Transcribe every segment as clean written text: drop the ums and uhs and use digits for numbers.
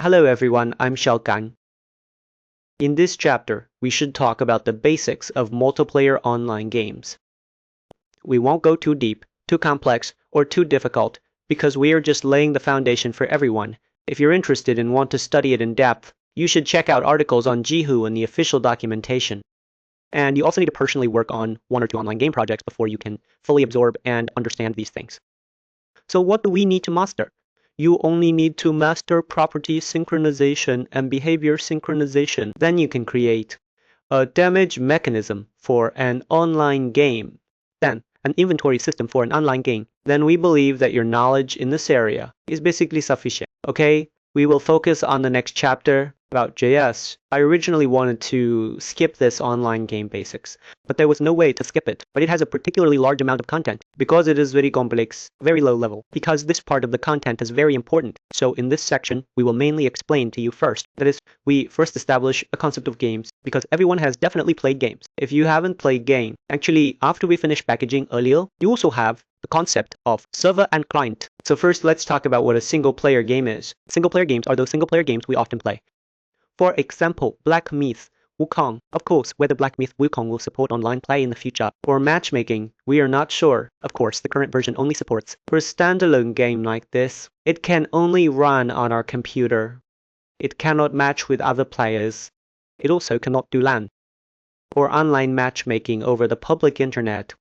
Hello everyone, I'm Xiaogan. In this chapter, we should talk about the basics of multiplayer online games. We won't go too deep, too complex, or too difficult, because we are just laying the foundation for everyone. If you're interested and want to study it in depth, you should check out articles on Jihu and the official documentation. And you also need to personally work on 1 or 2 online game projects before you can fully absorb and understand these things. So what do we need to master? You only need to master property synchronization and behavior synchronization. Then you can create a damage mechanism for an online game. Then an inventory system for an online game. Then we believe that your knowledge in this area is basically sufficient. Okay, we will focus on the next chapter about JS. I originally wanted to skip this online game basics, but there was no way to skip it. But it has a particularly large amount of content because it is very complex, very low level, because this part of the content is very important. So in this section, we will mainly explain to you first. That is, we first establish a concept of games because everyone has definitely played games. If you haven't played game, actually after we finish packaging earlier, you also have the concept of server and client. So first, let's talk about what a single-player game is. Single-player games are those single-player games we often play. For example, Black Myth, Wukong. Of course, whether Black Myth Wukong will support online play in the future. For matchmaking, we are not sure. Of course, the current version only supports. For a standalone game like this, it can only run on our computer. It cannot match with other players. It also cannot do LAN. For online matchmaking over the public internet,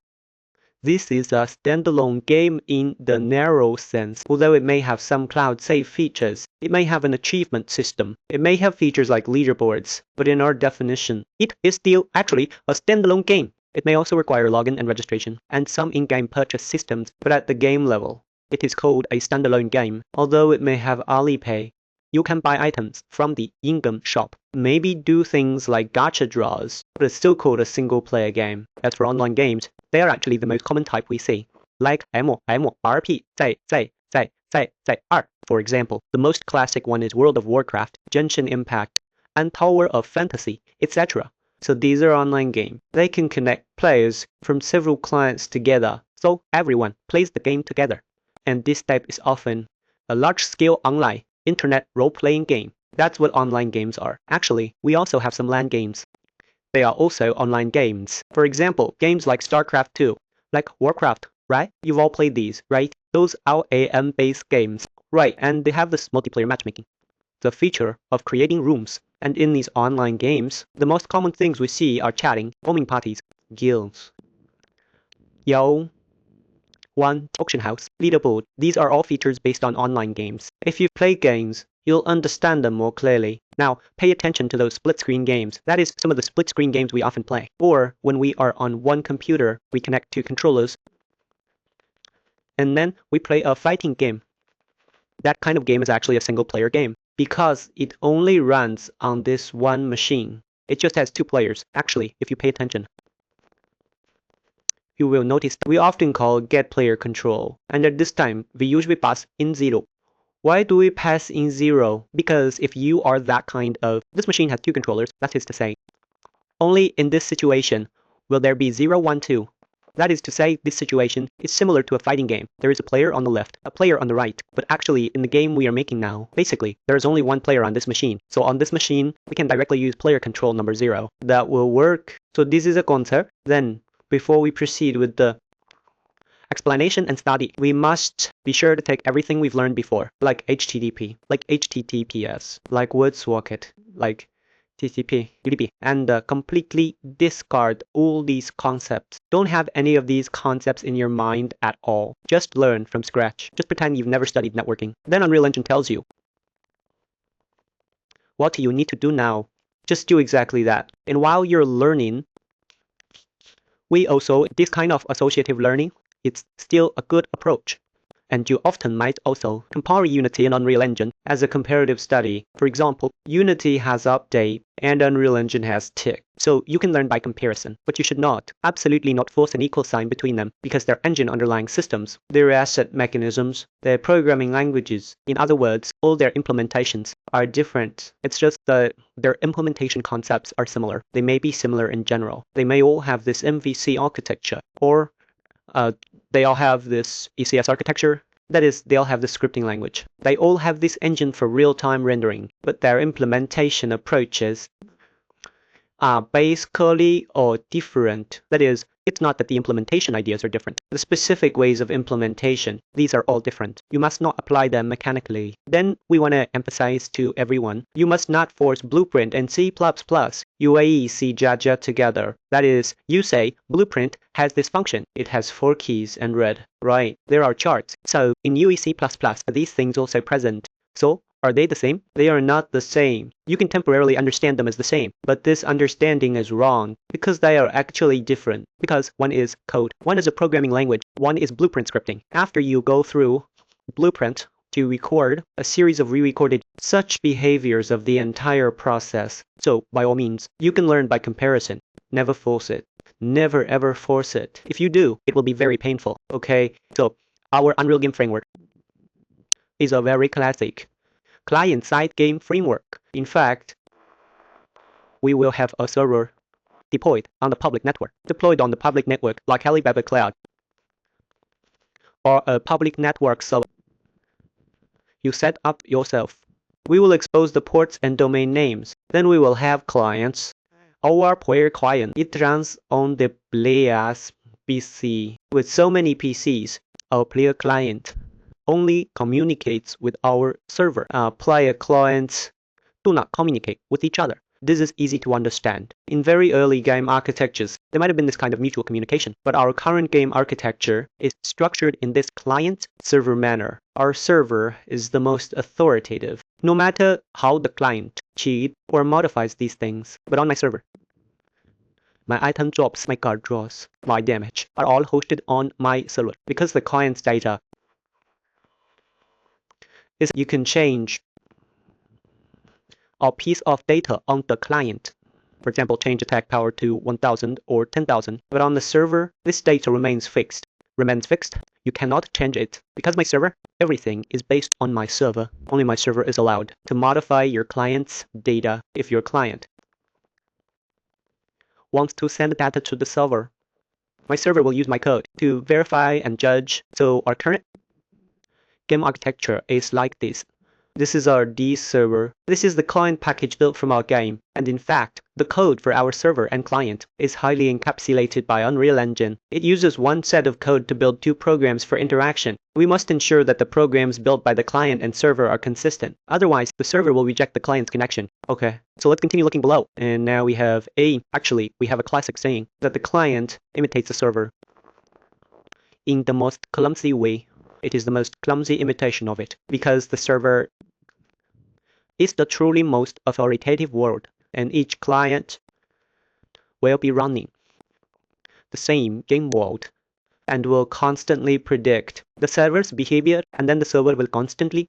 this is a standalone game in the narrow sense. Although it may have some cloud-safe features, it may have an achievement system, it may have features like leaderboards, but in our definition, it is still actually a standalone game. It may also require login and registration, and some in-game purchase systems, but at the game level, it is called a standalone game. Although it may have Alipay, you can buy items from the in-game shop, maybe do things like gacha draws, but it's still called a single-player game. As for online games, they are actually the most common type we see, like MMORP 2. For example, the most classic one is World of Warcraft, Genshin Impact, and Tower of Fantasy, etc. So these are online games. They can connect players from several clients together, so everyone plays the game together. And this type is often a large-scale online internet role-playing game. That's what online games are. Actually, we also have some LAN games. They are also online games. For example, games like StarCraft 2, like Warcraft, right? You've all played these, right? Those are AM-based games, right? And they have this multiplayer matchmaking, the feature of creating rooms. And in these online games, the most common things we see are chatting, forming parties, guilds, auction house, leaderboard. These are all features based on online games. If you play games, you'll understand them more clearly. Now, pay attention to those split-screen games. That is some of the split-screen games we often play. Or when we are on one computer, we connect 2 controllers, and then we play a fighting game. That kind of game is actually a single-player game because it only runs on this one machine. It just has 2 players. Actually, if you pay attention, you will notice that we often call get player control, and at this time, we usually pass in 0. Why do we pass in 0? Because if you are that kind of, this machine has 2 controllers, that is to say, only in this situation will there be 0, 1, 2. That is to say, this situation is similar to a fighting game. There is a player on the left, a player on the right, but actually in the game we are making now, basically, there is only one player on this machine. So on this machine, we can directly use player control number 0. That will work. So this is a concept. Then, before we proceed with the explanation and study, we must be sure to take everything we've learned before, like HTTP, like HTTPS, like WordSocket, like TCP, UDP, and completely discard all these concepts. Don't have any of these concepts in your mind at all. Just learn from scratch. Just pretend you've never studied networking. Then Unreal Engine tells you what you need to do now. Just do exactly that. And while you're learning, we also, this kind of associative learning, it's still a good approach. And you often might also compare Unity and Unreal Engine as a comparative study. For example, Unity has update and Unreal Engine has tick. So you can learn by comparison, but you should not, absolutely not force an equal sign between them because they're engine underlying systems, their asset mechanisms, their programming languages. In other words, all their implementations are different. It's just that their implementation concepts are similar. They may be similar in general. They may all have this MVC architecture, or they all have this ECS architecture, That is, they'll have the scripting language. They all have this engine for real-time rendering, but their implementation approaches are basically or different. That is, it's not that the implementation ideas are different. The specific ways of implementation, these are all different. You must not apply them mechanically. Then we want to emphasize to everyone, you must not force Blueprint and C++, UEC, Jaja together. That is, you say, Blueprint has this function. It has 4 keys and red. Right, there are charts. So in UEC++, are these things also present? So are they the same? They are not the same. You can temporarily understand them as the same, but this understanding is wrong because they are actually different. Because one is code, one is a programming language, one is blueprint scripting. After you go through blueprint to record a series of re-recorded such behaviors of the entire process. So by all means, you can learn by comparison. Never force it. Never ever force it. If you do, it will be very painful. Okay, so our Unreal Game framework is a very classic client-side game framework. In fact, we will have a server deployed on the public network, like Alibaba Cloud, or a public network server you set up yourself. We will expose the ports and domain names. Then we will have clients. Our player client, it runs on the player's PC. With so many PCs, our player client only communicates with our server. Player clients do not communicate with each other. This is easy to understand. In very early game architectures, there might have been this kind of mutual communication, but our current game architecture is structured in this client-server manner. Our server is the most authoritative, no matter how the client cheats or modifies these things. But on my server, my item drops, my card draws, my damage are all hosted on my server because the client's data is you can change a piece of data on the client. For example, change attack power to 1000 or 10,000. But on the server, this data remains fixed. You cannot change it. Because my server, everything is based on my server. Only my server is allowed to modify your client's data if your client wants to send data to the server. My server will use my code to verify and judge. So our current game architecture is like this. This is our D server. This is the client package built from our game. And in fact, the code for our server and client is highly encapsulated by Unreal Engine. It uses one set of code to build 2 programs for interaction. We must ensure that the programs built by the client and server are consistent. Otherwise, the server will reject the client's connection. Okay, so let's continue looking below. And now we have we have a classic saying that the client imitates the server in the most clumsy way. It is the most clumsy imitation of it because the server is the truly most authoritative word, and each client will be running the same game world and will constantly predict the server's behavior, and then the server will constantly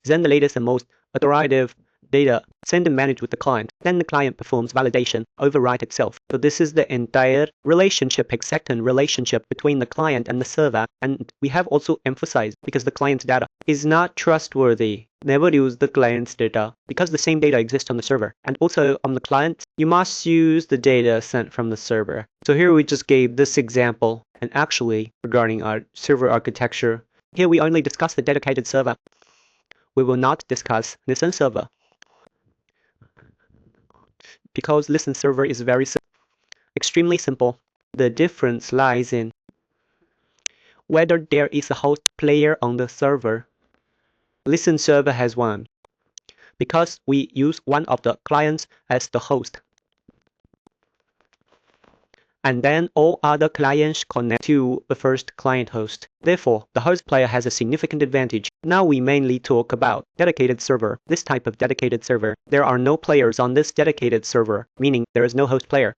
send the latest and most authoritative data, send and manage with the client. Then the client performs validation, overwrite itself. So this is the entire relationship, exacting relationship between the client and the server. And we have also emphasized because the client's data is not trustworthy. Never use the client's data because the same data exists on the server. And also on the client, you must use the data sent from the server. So here we just gave this example. And actually, regarding our server architecture, here we only discuss the dedicated server. We will not discuss listen server, because listen server is extremely simple. The difference lies in whether there is a host player on the server. Listen server has one, because we use one of the clients as the host. And then all other clients connect to the first client host. Therefore, the host player has a significant advantage. Now we mainly talk about dedicated server. This type of dedicated server, there are no players on this dedicated server, meaning there is no host player.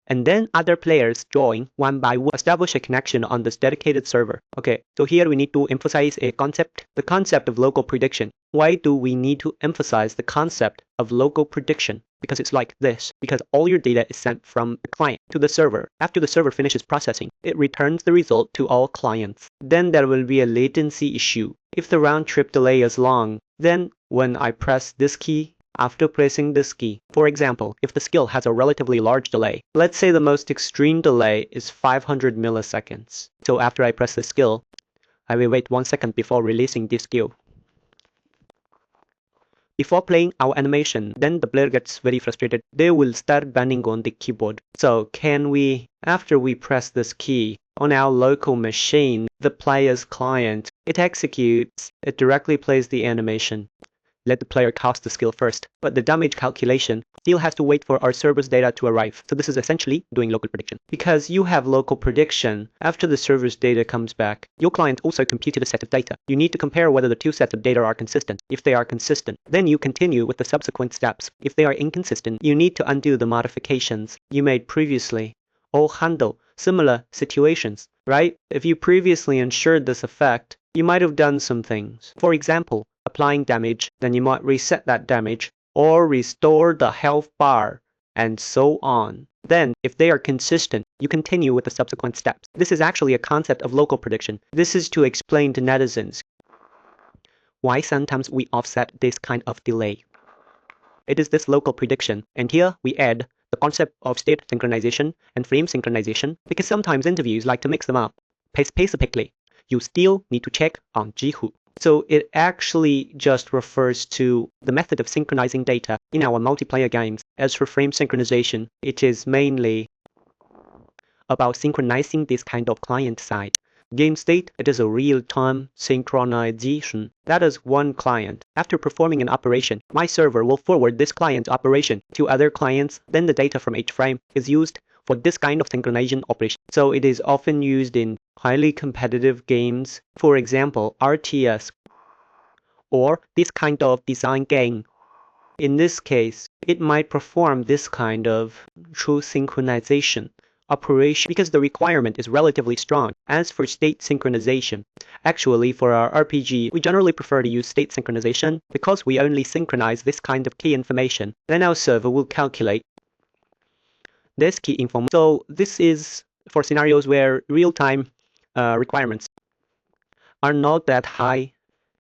And then other players join one by one, establish a connection on this dedicated server. Okay, so here we need to emphasize a concept, the concept of local prediction. Why do we need to emphasize the concept of local prediction? Because it's like this. Because all your data is sent from the client to the server. After the server finishes processing, it returns the result to all clients. Then there will be a latency issue. If the round trip delay is long, then when I press this key, After pressing this key, for example, if the skill has a relatively large delay, let's say the most extreme delay is 500 milliseconds. So after I press the skill, I will wait 1 second before releasing this skill. Before playing our animation, then the player gets very frustrated. They will start banging on the keyboard. So after we press this key on our local machine, the player's client, it executes, it directly plays the animation. Let the player cast the skill first, but the damage calculation still has to wait for our server's data to arrive. So this is essentially doing local prediction. Because you have local prediction, after the server's data comes back, your client also computed a set of data. You need to compare whether the two sets of data are consistent. If they are consistent, then you continue with the subsequent steps. If they are inconsistent, you need to undo the modifications you made previously or handle similar situations, right? If you previously ensured this effect, you might have done some things. For example, applying damage, then you might reset that damage or restore the health bar, and so on. Then, if they are consistent, you continue with the subsequent steps. This is actually a concept of local prediction. This is to explain to netizens why sometimes we offset this kind of delay. It is this local prediction, and here we add the concept of state synchronization and frame synchronization, because sometimes interviews like to mix them up. Specifically, you still need to check on Jihu. So it actually just refers to the method of synchronizing data in our multiplayer games. As for frame synchronization, it is mainly about synchronizing this kind of client side. Game state, it is a real-time synchronization. That is one client. After performing an operation, my server will forward this client's operation to other clients. Then the data from each frame is used for this kind of synchronization operation. So it is often used in highly competitive games, for example, RTS, or this kind of design game. In this case, it might perform this kind of true synchronization operation because the requirement is relatively strong. As for state synchronization, actually for our RPG, we generally prefer to use state synchronization because we only synchronize this kind of key information. Then our server will calculate this key information. So this is for scenarios where real-time requirements are not that high.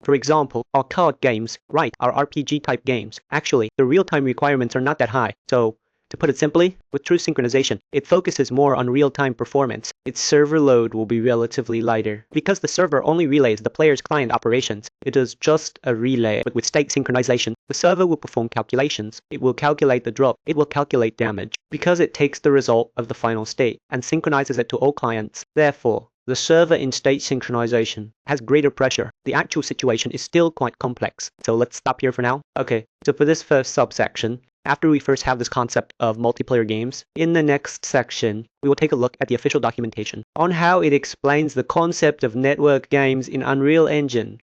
For example, our card games, right, our RPG type games, actually, the real-time requirements are not that high. So, to put it simply, with true synchronization, it focuses more on real-time performance. Its server load will be relatively lighter. Because the server only relays the player's client operations, it is just a relay. But with state synchronization, the server will perform calculations. It will calculate the drop. It will calculate damage. Because it takes the result of the final state and synchronizes it to all clients. Therefore, the server in state synchronization has greater pressure. The actual situation is still quite complex. So let's stop here for now. Okay, so for this first subsection, after we first have this concept of multiplayer games, in the next section, we will take a look at the official documentation on how it explains the concept of network games in Unreal Engine.